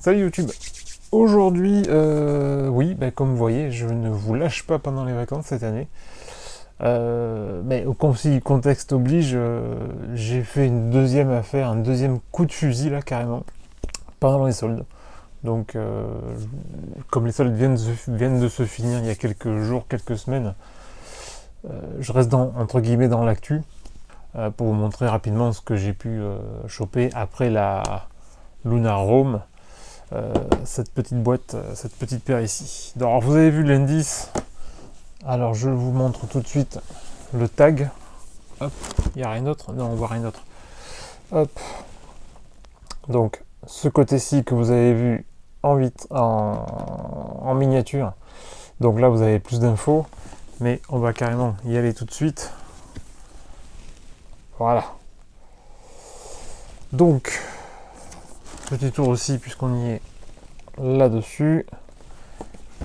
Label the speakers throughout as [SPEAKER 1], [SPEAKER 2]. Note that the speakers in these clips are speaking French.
[SPEAKER 1] Salut YouTube. Aujourd'hui, oui, comme vous voyez, je ne vous lâche pas pendant les vacances cette année. Mais au contexte oblige, j'ai fait une deuxième affaire, un deuxième coup de fusil là carrément, pendant les soldes. Donc, comme les soldes viennent de se finir il y a quelques jours, quelques semaines, je reste entre guillemets dans l'actu pour vous montrer rapidement ce que j'ai pu choper après la Lunar Roam. Cette petite boîte, cette petite paire ici. Alors vous avez vu l'indice, alors je vous montre tout de suite le tag. Hop, il n'y a rien d'autre. Non, on voit rien d'autre. Hop. Donc ce côté-ci que vous avez vu en miniature. Donc là vous avez plus d'infos, mais on va carrément y aller tout de suite. Voilà. Donc petit tour aussi puisqu'on y est là-dessus.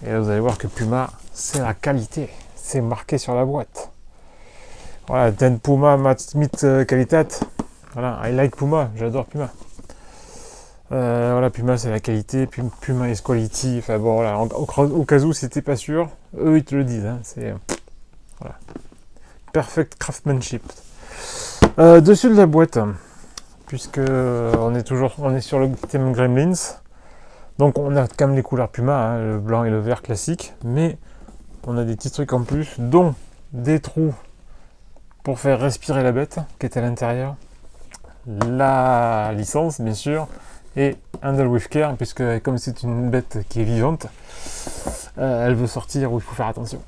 [SPEAKER 1] Et là, vous allez voir que Puma, c'est la qualité. C'est marqué sur la boîte. Voilà, Den Puma mit Qualitat. Voilà, I like Puma, j'adore Puma. Voilà, Puma, c'est la qualité. Puma is quality. Enfin bon, voilà, au cas où c'était pas sûr, eux ils te le disent. Hein, c'est voilà, perfect craftsmanship. Dessus de la boîte, puisque on est sur le thème Gremlins. Donc on a quand même les couleurs Puma, hein, le blanc et le vert classique, mais on a des petits trucs en plus, dont des trous pour faire respirer la bête qui est à l'intérieur, la licence bien sûr, et Handle with Care, puisque comme c'est une bête qui est vivante, elle veut sortir où il faut faire attention.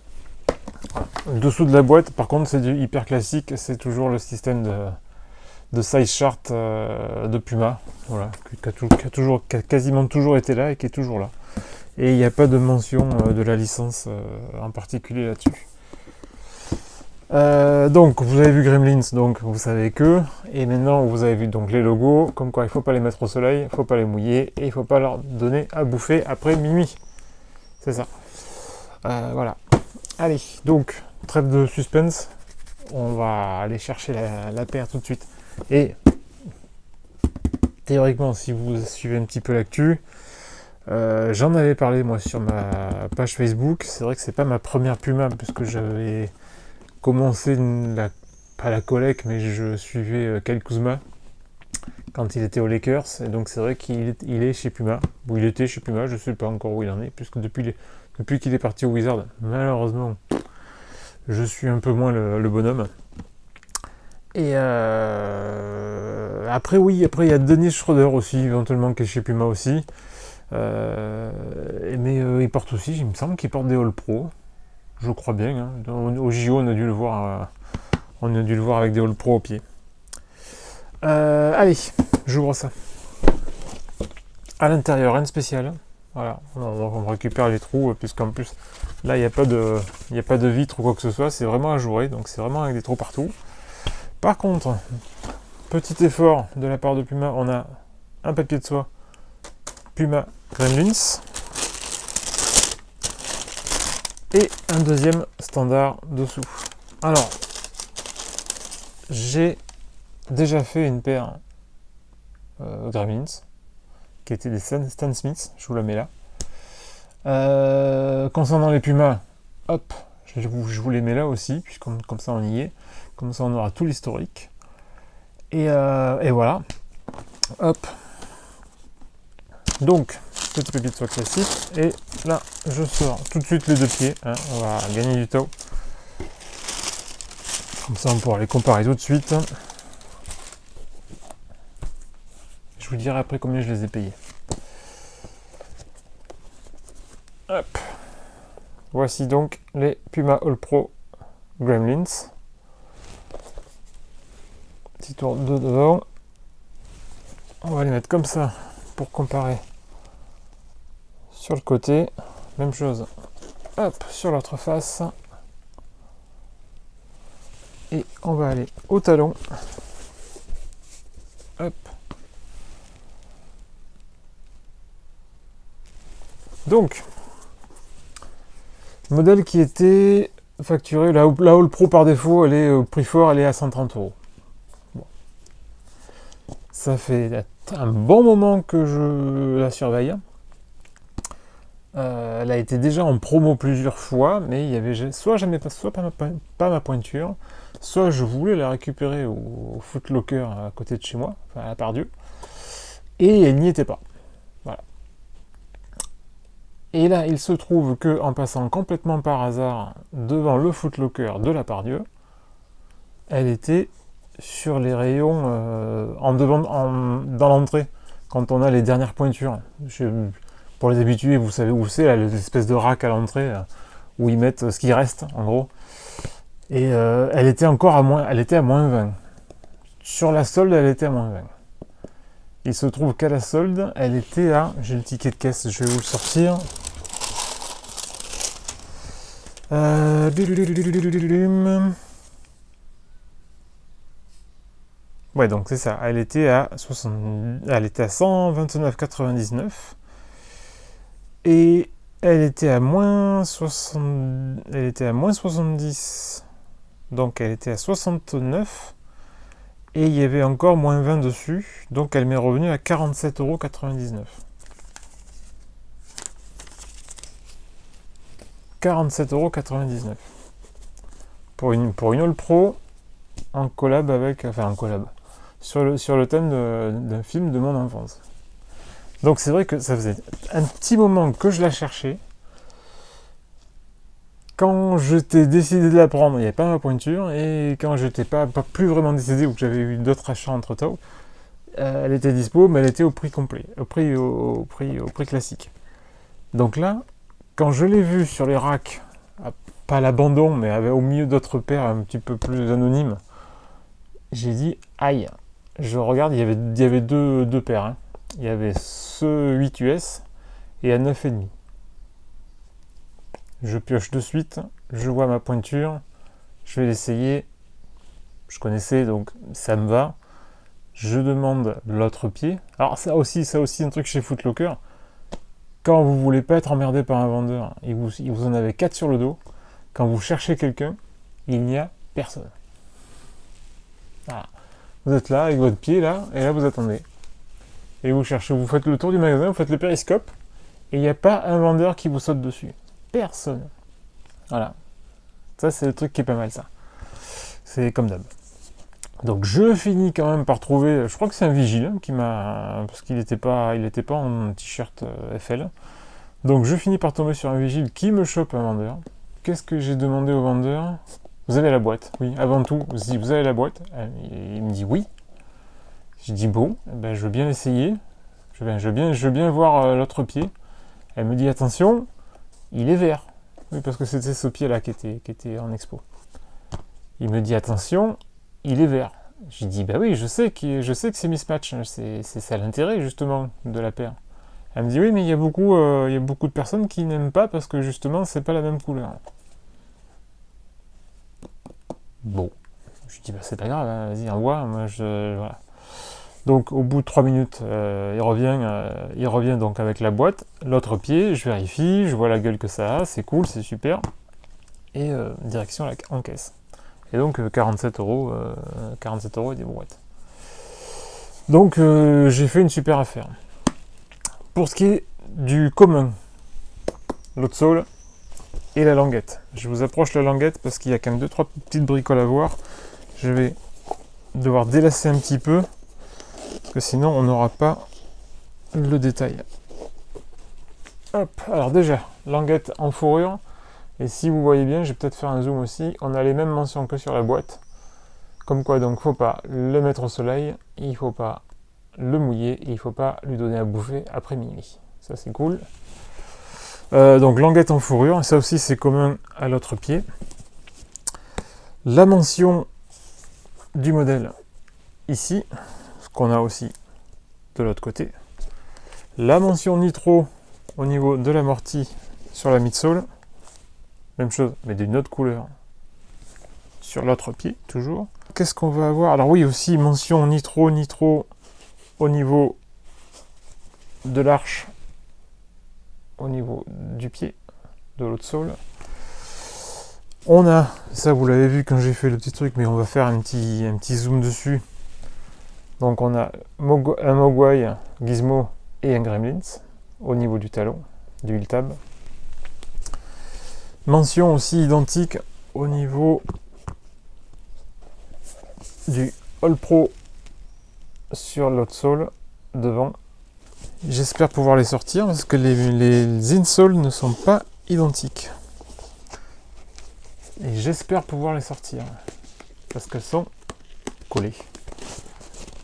[SPEAKER 1] Voilà. Le dessous de la boîte, par contre, c'est du hyper classique, c'est toujours le système de size chart de Puma, voilà, qui a quasiment toujours été là et qui est toujours là. Et il n'y a pas de mention de la licence en particulier là-dessus. Donc vous avez vu Gremlins, donc vous savez que, et maintenant vous avez vu donc les logos, comme quoi il ne faut pas les mettre au soleil, il ne faut pas les mouiller, et il ne faut pas leur donner à bouffer après minuit. C'est ça. Voilà. Allez, donc, trêve de suspense, on va aller chercher la paire tout de suite. Et théoriquement, si vous suivez un petit peu l'actu, j'en avais parlé moi sur ma page Facebook. C'est vrai que c'est pas ma première Puma, puisque j'avais commencé pas la collecte, mais je suivais Kyle Kuzma quand il était aux Lakers, et donc c'est vrai qu'il est chez Puma, ou il était chez Puma, je sais pas encore où il en est, puisque depuis qu'il est parti au Wizard, malheureusement, je suis un peu moins le bonhomme. Et après il y a Dennis Schroeder aussi, éventuellement, qui est chez Puma aussi. Mais il porte aussi, il me semble qu'il porte des All Pro. Je crois bien. Hein. Au JO, on a dû le voir avec des All Pro au pied. Allez, j'ouvre ça. À l'intérieur, rien de spécial. Voilà, on récupère les trous, puisqu'en plus, là, il n'y a pas de vitre ou quoi que ce soit. C'est vraiment ajouré, donc c'est vraiment avec des trous partout. Par contre, petit effort de la part de Puma, on a un papier de soie Puma Gremlins et un deuxième standard dessous. Alors, j'ai déjà fait une paire Gremlins qui était des Stan Smith, je vous la mets là. Concernant les Pumas, hop, je vous les mets là aussi, puisqu'on comme ça on y est. Comme ça on aura tout l'historique. Et voilà. Hop. Donc, petit papier de soie classique. Et là, je sors tout de suite les deux pieds. Hein, on va gagner du temps. Comme ça on pourra les comparer tout de suite. Je vous dirai après combien je les ai payés. Hop. Voici donc les Puma All Pro Gremlins. Petit tour de devant. On va les mettre comme ça pour comparer sur le côté. Même chose. Hop, sur l'autre face. Et on va aller au talon. Hop. Donc, modèle qui était facturé, la All Pro par défaut, elle est au prix fort, elle est à 130 €. Bon. Ça fait un bon moment que je la surveille. Elle a été déjà en promo plusieurs fois, mais il y avait soit jamais soit pas ma pointure, soit je voulais la récupérer au Foot Locker à côté de chez moi, enfin à Pardieu, et elle n'y était pas. Voilà. Et là, il se trouve que en passant complètement par hasard devant le Foot Locker de la Pardieu, elle était sur les rayons dans l'entrée, quand on a les dernières pointures. Pour les habitués, vous savez où c'est, l'espèce de rack à l'entrée, où ils mettent ce qui reste, en gros. Et elle était encore elle était à moins 20. Sur la solde, elle était à moins 20. Il se trouve qu'à la solde, elle était à... J'ai le ticket de caisse, je vais vous le sortir. Ouais, donc c'est ça. Elle était à 129,99. Et elle était à moins 60... Elle était à moins 70. Donc elle était à 69. Et il y avait encore moins 20 dessus. Donc elle m'est revenue à 47,99 €. 47,99 € pour une All Pro en collab avec... Enfin en collab. Sur le thème d'un film de mon enfance. Donc c'est vrai que ça faisait un petit moment que je la cherchais. Quand je t'ai décidé de la prendre, il n'y avait pas ma pointure. Et quand je n'étais pas plus vraiment décidé ou que j'avais eu d'autres achats entre temps, elle était dispo, mais elle était au prix complet, au prix classique. Donc là, quand je l'ai vue sur les racks, pas à l'abandon, mais au milieu d'autres paires un petit peu plus anonymes, j'ai dit aïe. Je regarde, il y avait deux paires. Hein. Il y avait ce 8 US et à 9,5. Je pioche de suite, je vois ma pointure, je vais l'essayer. Je connaissais, donc ça me va. Je demande l'autre pied. Alors ça aussi un truc chez Foot Locker. Quand vous voulez pas être emmerdé par un vendeur, et vous en avez 4 sur le dos, quand vous cherchez quelqu'un, il n'y a personne. Voilà. Vous êtes là avec votre pied là, et là vous attendez. Et vous cherchez, vous faites le tour du magasin, vous faites le périscope, et il n'y a pas un vendeur qui vous saute dessus. Personne. Voilà. Ça c'est le truc qui est pas mal ça. C'est comme d'hab. Donc je finis quand même par trouver, je crois que c'est un vigile qui m'a, parce qu'il n'était pas en t-shirt FL. Donc je finis par tomber sur un vigile qui me chope un vendeur. Qu'est-ce que j'ai demandé au vendeur ? Vous avez la boîte ? Oui, avant tout, vous avez la boîte ? Il me dit oui. Je dis bon, ben, je veux bien l'essayer. Je veux bien voir l'autre pied. Elle me dit attention, il est vert. Oui, parce que c'était ce pied-là qui était en expo. Il me dit attention, il est vert. J'ai dit bah oui, je sais que c'est mismatch, c'est ça l'intérêt justement de la paire. Elle me dit oui, mais il y a beaucoup de personnes qui n'aiment pas parce que justement c'est pas la même couleur. Bon, je dis bah c'est pas grave, hein, vas-y envoie, moi voilà. Donc au bout de 3 minutes, il revient donc avec la boîte, l'autre pied, je vérifie, je vois la gueule que ça a, c'est cool, c'est super, et direction en caisse. Et donc 47 € et des brouettes. Donc j'ai fait une super affaire. Pour ce qui est du commun, l'autre sole et la languette. Je vous approche la languette parce qu'il y a quand même 2-3 petites bricoles à voir. Je vais devoir délasser un petit peu parce que sinon on n'aura pas le détail. Hop, alors déjà, languette en fourrure. Et si vous voyez bien, je vais peut-être faire un zoom aussi, on a les mêmes mentions que sur la boîte. Comme quoi, donc, faut pas le mettre au soleil, il faut pas le mouiller, et il faut pas lui donner à bouffer après minuit. Ça, c'est cool. Donc, languette en fourrure, et ça aussi, c'est commun à l'autre pied. La mention du modèle ici, ce qu'on a aussi de l'autre côté. La mention nitro au niveau de l'amorti sur la midsole. Même chose, mais d'une autre couleur sur l'autre pied, toujours. Qu'est-ce qu'on va avoir ? Alors oui, aussi mention nitro au niveau de l'arche, au niveau du pied, de l'autre sole. On a, ça vous l'avez vu quand j'ai fait le petit truc, mais on va faire un petit zoom dessus. Donc on a un Mogwai, Gizmo et un Gremlins au niveau du talon, du heel tab. Mention aussi identique au niveau du All Pro sur l'outsole devant. J'espère pouvoir les sortir parce que les insoles ne sont pas identiques. Et j'espère pouvoir les sortir parce qu'elles sont collées.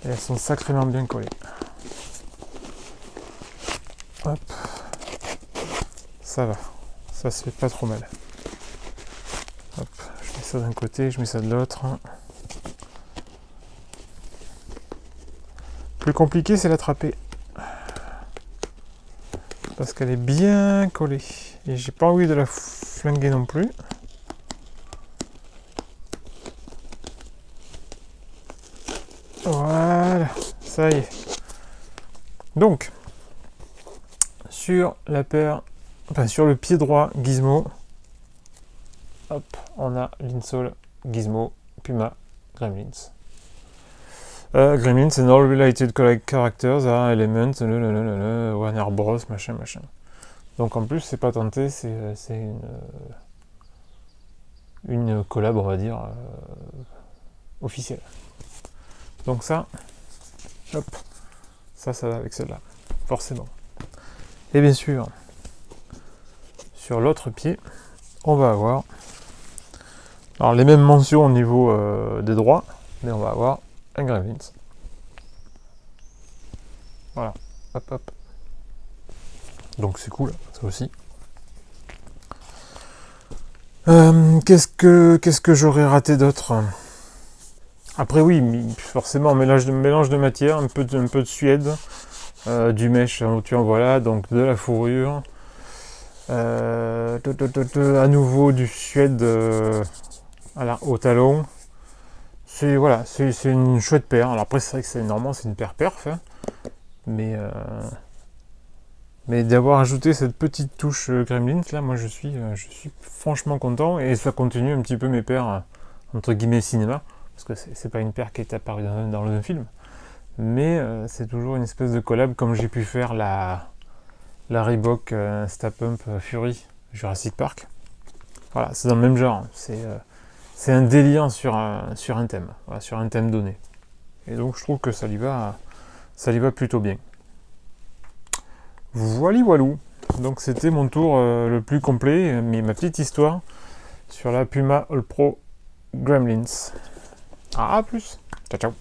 [SPEAKER 1] Et elles sont sacrément bien collées. Hop. Ça va. Ça se fait pas trop mal. Hop. Je mets ça d'un côté, je mets ça de l'autre. Plus compliqué, c'est l'attraper. Parce qu'elle est bien collée. Et j'ai pas envie de la flinguer non plus. Voilà, ça y est. Donc, sur la paire, enfin sur le pied droit Gizmo, hop, on a l'insole Gizmo, Puma, Gremlins. Gremlins and all related characters are elements, Warner Bros, machin. Donc en plus, c'est pas tenté, c'est une collab, on va dire, officielle. Donc ça, hop, ça va avec celle-là, forcément. Et bien sûr, sur l'autre pied, on va avoir alors les mêmes mentions au niveau des droits, mais on va avoir un Gremlins. Voilà, hop. Donc c'est cool, ça aussi. Qu'est-ce que j'aurais raté d'autre? Après oui, forcément mélange de matière, un peu de suède, du mèche, tu en voilà, donc de la fourrure, à nouveau du suède au talon. C'est une chouette paire. Alors après c'est vrai que normalement c'est une paire perf, hein, mais d'avoir ajouté cette petite touche Gremlins là, moi je suis franchement content et ça continue un petit peu mes paires entre guillemets cinéma. Parce que c'est pas une paire qui est apparue dans le film, mais c'est toujours une espèce de collab comme j'ai pu faire la Reebok Stapump Fury Jurassic Park. Voilà, c'est dans le même genre, c'est un délire sur un thème, voilà, sur un thème donné. Et donc je trouve que ça lui va plutôt bien. Voilou. Donc c'était mon tour le plus complet, mais ma petite histoire sur la Puma All Pro Gremlins. À plus. Ciao.